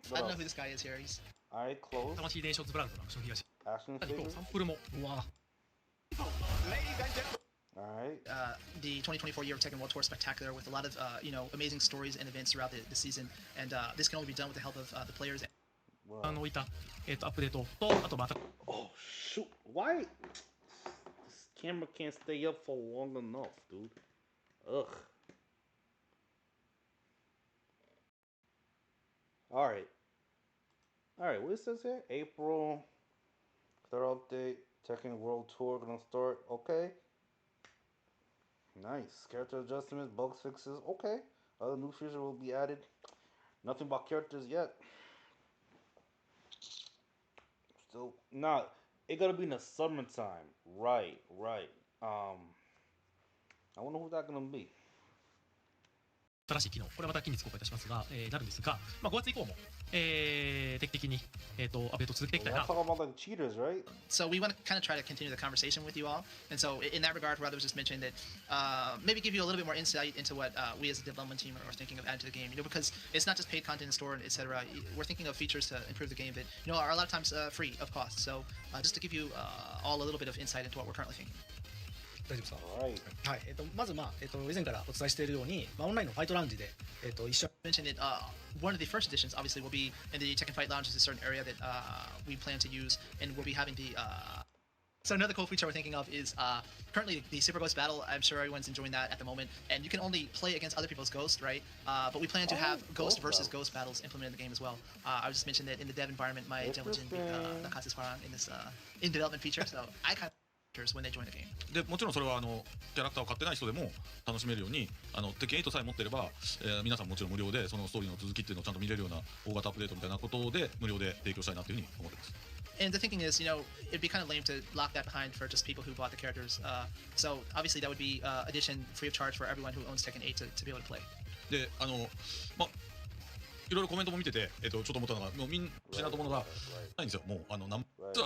What don't know else? who this guy is here. He's Alright, close. 魂電ショッツブランドの商品がし Action 何と figures. サンプルも Alright. the 2024 year of Tekken World Tour Spectacular with a lot of amazing stories and events throughout the season, and this can only be done with the help of the players. 置いた、アップデートとあとまた Oh shoot! Why? This camera can't stay up for long enough, dude. Ugh. Alright. Alright, what it says here? April. Third update. Tekken World Tour gonna start. Okay. Nice. Character adjustments, bug fixes. Okay. Other new features will be added. Nothing about characters yet. Still, nah. It gotta be in the summertime. Right. I wonder who that gonna be. 新しい機能、これはまた近日公開いたしますが、なるんですが、5月以降も、定期的に、アップデートを続けていきたい Let's な talk about like cheaters, right? So we want to kind of try to continue the conversation with you all, and so in that regard, Rado was just mentioning that maybe give you a little bit more insight into what we as a development team are thinking of adding to the game. Because it's not just paid content in store, etc. We're thinking of features to improve the game that are a lot of times free of cost. So just to give you all a little bit of insight into what we're currently thinking. 大丈夫ですか Alright. はいまず、以前からお伝えしているように、オンラインのファイトラウンジで、一緒 Mentioned that one of the first editions obviously will be in the Tekken Fight Lounge. Is a certain area that we plan to use, and we'll be having the. So another cool feature we're thinking of is currently the Super Ghost Battle. I'm sure everyone's enjoying that at the moment, and you can only play against other people's ghosts, right? But we plan to have Ghost versus Ghost battles implemented in the game as well. I was just mentioned that in the dev environment, my diligent Nakatsu's in this in development feature, so I kind of when they join the game. でもちろんそれはキャラクターを買ってない人でも楽しめるようにテッケン8さえ持ってれば、皆さんもちろん無料でそのストーリーの続きっていうのをちゃんと見れるような大型アップデートみたいなことで無料で提供したいなというふうに思ってます。 And the thinking is, it'd be kind of lame to lock that behind for just people who bought the characters. So obviously that would be addition free of charge for everyone who owns Tekken 8 to be able to play. でいろいろコメントも見てて、ちょっと思ったのがもうみんなしなとものがないんですよ。もう何つ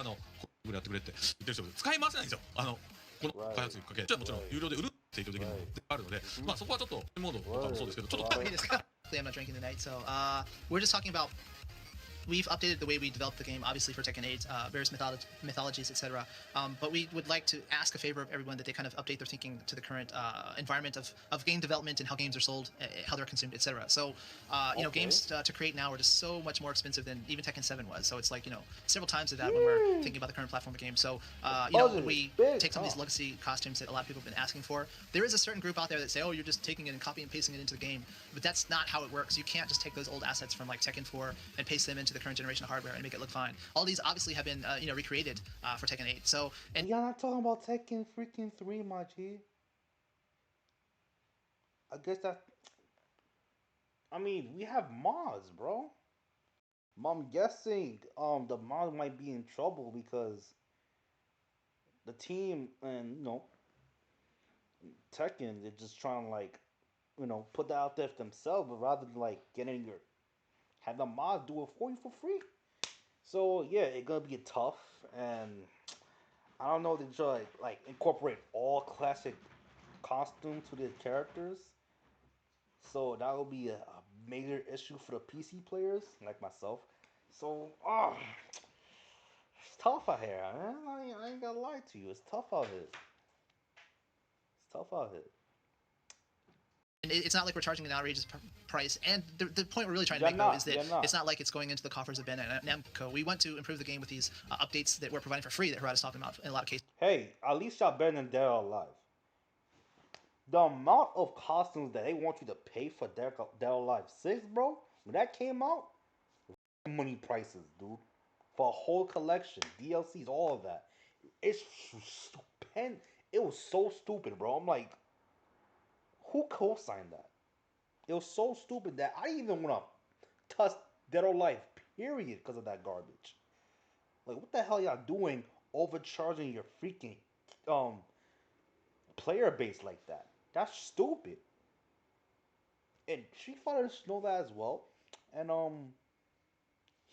これやってくれって言ってる人使い回せないんですよ。この開発きっかけじゃあもちろん有料で売る提供できるのであるので、そこはちょっとモードとかもそうですけどちょっと I'm not drinking tonight, so we're just talking about. We've updated the way we develop the game, obviously for Tekken 8, various mythologies, etc. But we would like to ask a favor of everyone that they kind of update their thinking to the current environment of game development and how games are sold, how they're consumed, etc. So, games to create now are just so much more expensive than even Tekken 7 was. So it's like, several times of that when we're thinking about the current platform of the game. So, when we take some of these legacy costumes that a lot of people have been asking for, there is a certain group out there that say, oh, you're just taking it and copying and pasting it into the game. But that's not how it works. You can't just take those old assets from like Tekken 4 and paste them into the current generation of hardware and make it look fine. All these obviously have been recreated for Tekken 8. So and Y'all not talking about Tekken freaking 3, my G. I guess that. I mean, we have mods, bro. I'm guessing the mod might be in trouble because the team and Tekken they're just trying to like put that out there for themselves, but rather than like getting your have the mods do it for you for free. So yeah, it's gonna be tough, and I don't know if they try like incorporate all classic costumes to the characters. So that will be a major issue for the PC players like myself. So it's tough out here, man. I ain't gonna lie to you, it's tough out here. It's tough out here. And it's not like we're charging an outrageous price. And the point we're really trying to make, though, is that it's not like it's going into the coffers of Ben and Namco. We want to improve the game with these updates that we're providing for free that Harada's talking about in a lot of cases. Hey, at least y'all better than Dead or Alive. The amount of costumes that they want you to pay for Dead or Alive 6, bro, when that came out, money prices, dude. For a whole collection, DLCs, all of that. It's stupid. It was so stupid, bro. I'm like, who co-signed that? It was so stupid that I didn't even want to touch Dead or Life, period, because of that garbage. Like, what the hell y'all doing overcharging your freaking um player base like that? That's stupid. And Street Fighter know that as well. And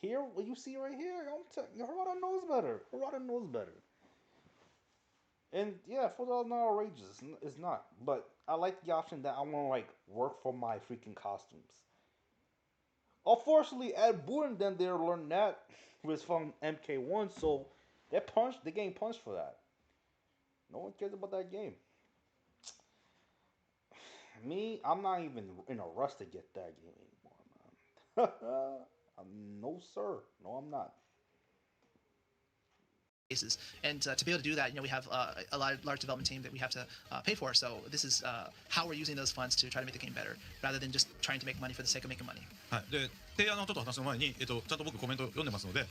here, what you see right here, Harada knows better. Harada knows better. And yeah, $4 outrageous. It's not. But I like the option that I want to like work for my freaking costumes. Unfortunately, Ed Boon and them they learned that was from MK1, so they getting punched for that. No one cares about that game. Me, I'm not even in a rush to get that game anymore, man. No, sir. No, I'm not. Cases. And to be able to do that, we have a large development team that we have to pay for. So this is how we're using those funds to try to make the game better, rather than just trying to make money for the sake of making money. はい、で提案のちょっと話の前に、ちゃんと僕コメント読んでますので、ね、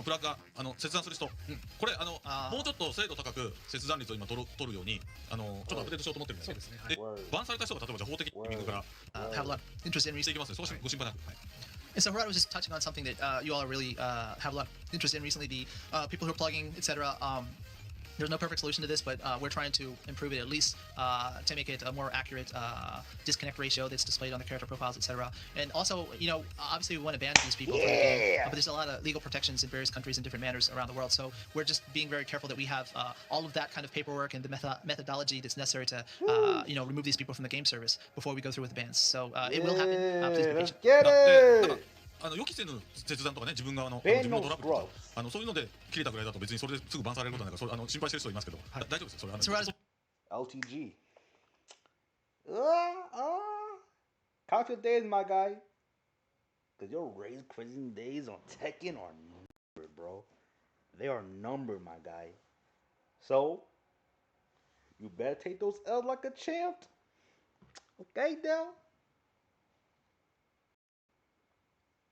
プラグが切断する人、これもうちょっと精度高く切断率を今取るようにちょっとアップデートしようと思ってるんですね。で、バンされた人が例えばじゃあ法的にからhave a lot of interest in していきますので、そうご心配なく。はい And so Harada was just touching on something that you all really have a lot of interest in recently, the people who are plugging, etc. There's no perfect solution to this, but we're trying to improve it at least to make it a more accurate disconnect ratio that's displayed on the character profiles, etc. And also, obviously we want to ban these people from the game, but there's a lot of legal protections in various countries in different manners around the world. So we're just being very careful that we have all of that kind of paperwork and the methodology that's necessary to, remove these people from the game service before we go through with the bans. So it will happen. Please be patient. Get it! 予期せぬ切断とかね、自分側のトラブルとかそういうので切れたぐらいだと別にそれですぐバンされることなんか心配してる人いますけど、大丈夫ですよそれLTG. Count your days, my guy. Because your raise crazy days on Tekken are numbered, bro. They are numbered, my guy. So, you better take those L's like a champ. Okay, Dell?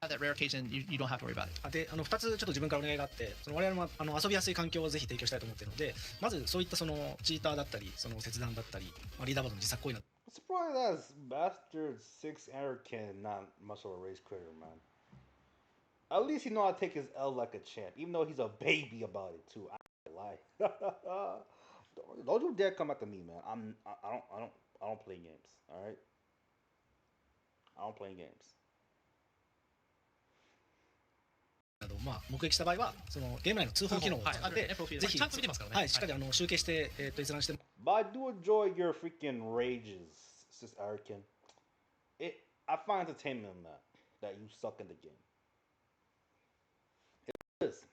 That rare occasion, you don't have to worry about it. で2つちょっと自分からお願いがあって、我々も遊びやすい環境をぜひ提供したいと思っているので、まずそういったチーターだったり切断だったり、リーダーボードの自作行為など Surprised that bastard 6 American not much of a race critter, man. At least he know how to take his L like a champ, even though he's a baby about it too. I can't lie. Don't you dare come after me, man. I don't play games. All right. I don't play games. 目撃した場合はゲーム内の通報機能を使ってぜひちゃんと見てますからね。はい、しっかり集計して閲覧して。But I do enjoy your freaking rages, Sis Erican. I find entertainment in that you suck in the game. It is.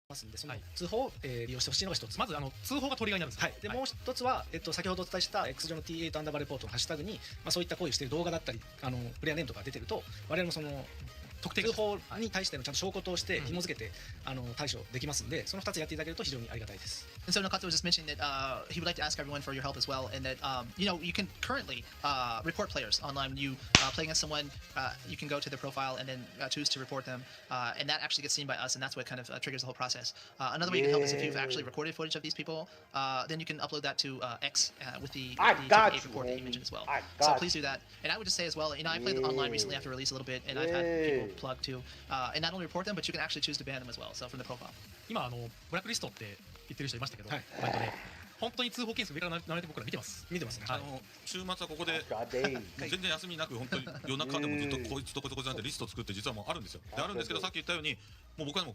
ますんで、その通報を利用してほしいのが一つ。まず通報がトリガーになるんです。はい。でもう一つは先ほどお伝えした X 上の T8 アンダーバーレポートのハッシュタグにそういった行為をしている動画だったりプレイヤーネームとか出てると我々も通報に対してのちゃんと証拠として紐付けて対処できますので、その2つやっていただけると非常にありがたいです。And so Nakatsu was just mentioning that he would like to ask everyone for your help as well, and that you can currently report players online. When you play against someone, you can go to their profile and then choose to report them, and that actually gets seen by us, and that's what kind of triggers the whole process. Another way you can help is if you've actually recorded footage of these people, then you can upload that to X with the Tekken report that you mentioned as well. So please do that. And I would just say as well, I played online recently after release a little bit, and I've had people plug too, and not only report them, but you can actually choose to ban them as well. So from the profile. 今ブラックリストって言ってる人いましたけど、バイトで本当に通報件数上から流れて僕ら見てます。見てますね。週末はここで全然休みなく本当に夜中でもずっとこいつとこいつなんてリスト作って実はもうあるんですよ。であるんですけどさっき言ったようにもう僕はもう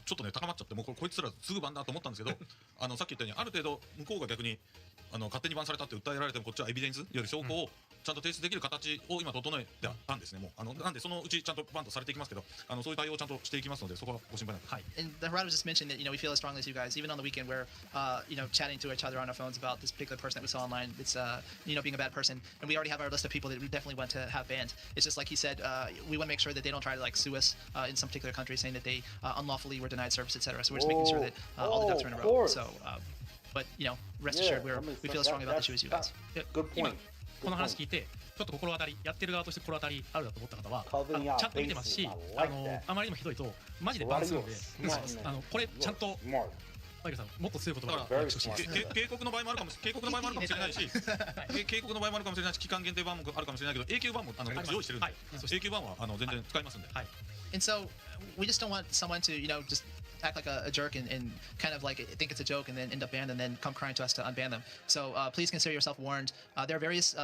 ちょっとね高まっちゃってもうこいつらすぐバンだと思ったんですけどさっき言ったようにある程度向こうが逆に勝手にバンされたって訴えられてもこっちはエビデンスいわゆる証拠をちゃんと提出できる形を今整えてたんですね。もうなんでそのうちちゃんとバンとされていきますけどそういう対応をちゃんとしていきますのでそこはご心配なく。はい。And the Harada just mentioned that we feel as strongly as you guys. Even on the weekend, we're chatting to each other on our phones about this particular person that we saw online. It's being a bad person, and we already have our list of people that we definitely want to have banned. It's just like he said, we want to make sure that they don't try to sue us in some particular country, saying that they unlawfully were denied service, etc. So we're just making sure that all the ducks are in a row. So, but rest assured, we feel as strongly about the issue as you guys. Good point. この話聞いてちょっと心当たりやってる側として心当たりあるだと思った方はちゃんと見てますしあまりにもひどいとマジでバンするんでこれちゃんとマイケルさんもっと強い言葉でしてほしいです警告の場合もあるかもしれないし警告の場合もあるかもしれないし期間限定版もあるかもしれないけど永久版も用意してるんで永久版は全然使いますんで。 And so we just don't want someone to, just act like a jerk and kind of like think it's a joke and then end up banned and then come crying to us to unban them. So please consider yourself warned. There are various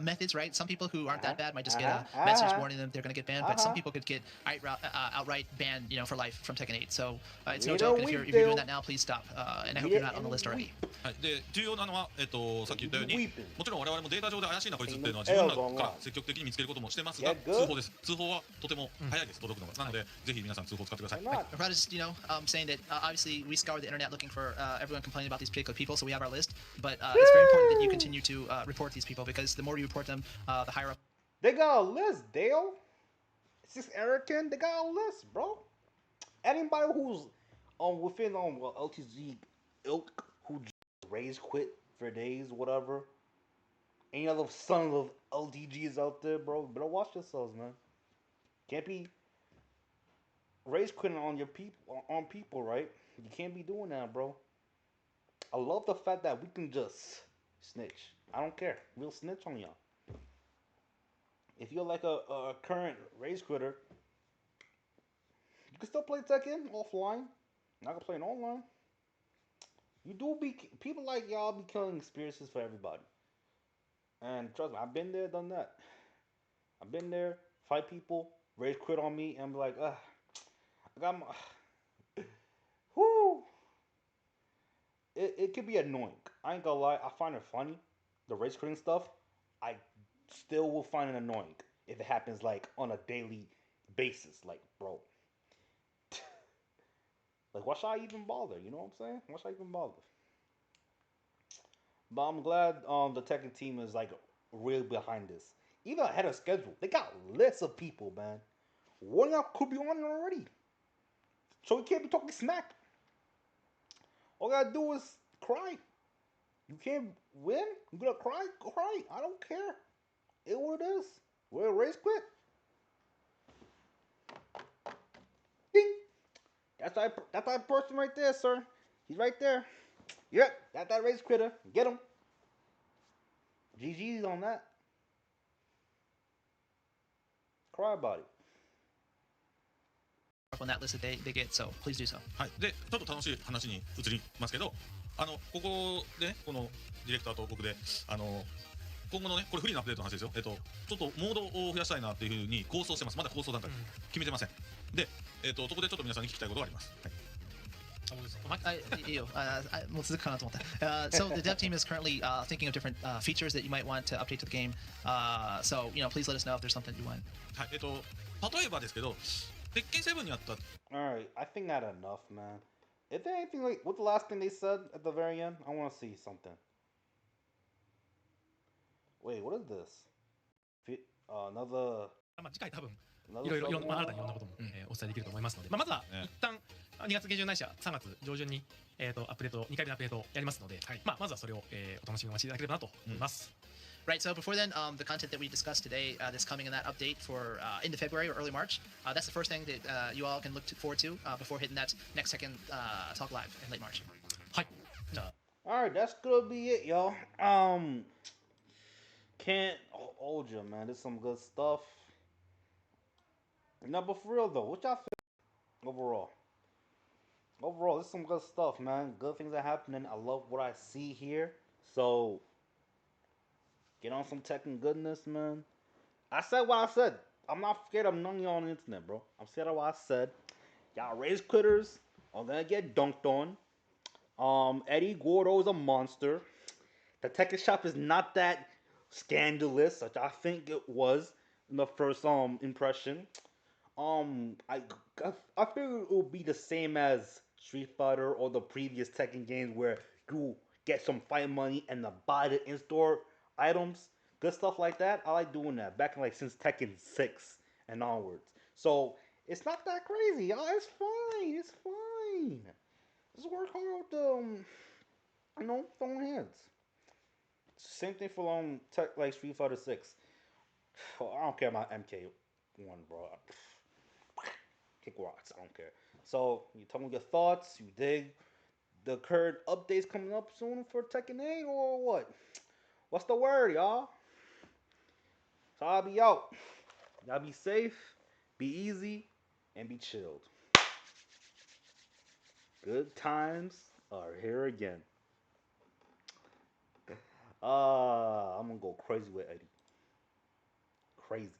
methods, right? Some people who aren't that bad might just get a message warning them they're going to get banned, but some people could get outright banned, for life from Tekken 8. So it's no joke. And if you're doing that now, please stop. And I hope you're not on the list already. で重要なのは、さっき言ったようにもちろん我々もデータ上で怪しいなこいつっていうのは自分らから積極的に見つけることもしてますが通報です。通報はとても早いです届くのが。なのでぜひ皆さん通報使ってください。We're just, saying that obviously we scour the internet looking for everyone complaining about these particular people, so we have our list. But it's very important that you continue to report these people because the more you report them, the higher up. They got a list, Dale. It's just American. They got a list, bro. Anybody who's within LTZ ilk who raised quit for days, whatever. Any other sons of LTGs out there, bro? Better watch yourselves, man. Can't be raise quitting on people, right? You can't be doing that, bro. I love the fact that we can just snitch. I don't care. We'll snitch on y'all. If you're like a current raise quitter, you can still play Tekken offline. Not gonna play it online. You do be people like y'all be killing experiences for everybody. And trust me, I've been there, done that. I've been there, fight people, raise quit on me, and be like, I got my. Whoo! It can be annoying. I ain't gonna lie, I find it funny. The race quitting stuff, I still will find it annoying if it happens like on a daily basis. Like, bro. Like, why should I even bother? You know what I'm saying? Why should I even bother? But I'm glad the Tekken team is like really behind this. Even ahead of schedule. They got lists of people, man. One of y'all could be on it already. So we can't be talking smack. All you gotta do is cry. You can't win? You gonna cry? Cry. I don't care. It what it is. We're a race quit. Ding. That's that person right there, sir. He's right there. Yep, that's that race quitter. Get him. GG's on that. Cry about it. On that list that they get, so please do so. はい。でちょっと楽しい話に移りますけど、ここでこのディレクターと僕で今後のねこれフリーのアップデートの話ですよ。ちょっとモードを増やしたいなっていうふうに構想してます。まだ構想段階決めてません。でそこでちょっと皆さんに聞きたいことがあります。はい。So the dev team is currently thinking of different features that you might want to update to the game. So please let us know if there's something you want. はい。例えばですけど、鉄拳7にあった。Alright, I think that's enough, man. Is there anything like what's the last thing they said at the very end? I want to see something. Wait, what is this? Another. 次回多分いろいろ新たにいろんなこともお伝えできると思いますので、まずは一旦2月下旬ないしは3月上旬にアップデート2回目のアップデートをやりますので、まずはそれをお楽しみにお待ちいただければなと思います。Right, so before then, the content that we discussed today, that's coming in that update for into February or early March. That's the first thing that you all can look forward to before hitting that next second talk live in late March. はい。じゃあ。Alright, that's gonna be it, y'all. Can't hold you, man. There's some good stuff. No, but for real though, what y'all feel overall? Overall, there's some good stuff, man. Good things are happening. I love what I see here. So get on some Tekken goodness, man. I said what I said. I'm not scared of none of y'all on the internet, bro. I'm scared of what I said. Y'all raise quitters are gonna get dunked on. Eddy Gordo is a monster. The Tekken Shop is not that scandalous, which I think it was in the first impression. I figured it would be the same as Street Fighter or the previous Tekken games where you get some fight money and buy the in-store items, good stuff like that. I like doing that back in like since Tekken 6 and onwards. So it's not that crazy, y'all. It's fine. It's fine. Just work hard with throwing hands. Same thing for like Street Fighter 6. Oh, I don't care about MK1, bro. Kick rocks. I don't care. So you tell me your thoughts. You dig the current updates coming up soon for Tekken 8 or what? What's the word, y'all? So I'll be out. Y'all be safe, be easy, and be chilled. Good times are here again. I'm gonna go crazy with Eddie. Crazy.